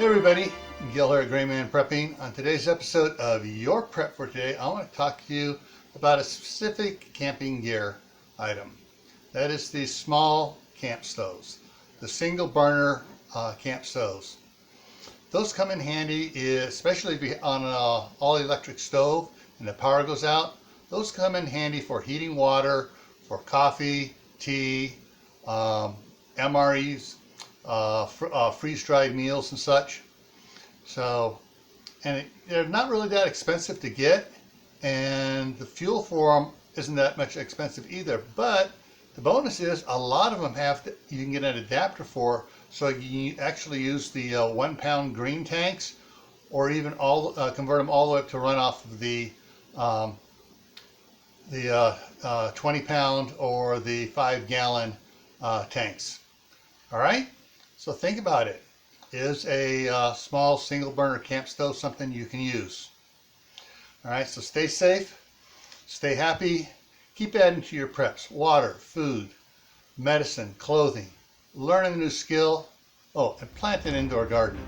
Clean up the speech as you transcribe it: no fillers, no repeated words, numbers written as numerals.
Hey everybody, Gil here at Grayman Prepping. On today's episode of Your Prep for Today, I want to talk to you about a specific camping gear item. That is the small camp stoves, the single burner camp stoves. Those come in handy, especially if you're on an all electric stove and the power goes out. Those come in handy for heating water, for coffee, tea, MREs, freeze-dried meals and such. So, and they're not really that expensive to get, and the fuel for them isn't that much expensive either. But the bonus is a lot of them you can get an adapter for, so you can actually use the 1 pound green tanks, or even convert them all the way up to run off of the 20 pound or the 5 gallon tanks. All right, so think about it. Is a small single burner camp stove something you can use? All right, so stay safe, stay happy, keep adding to your preps: water, food, medicine, clothing, learn a new skill, and plant an indoor garden.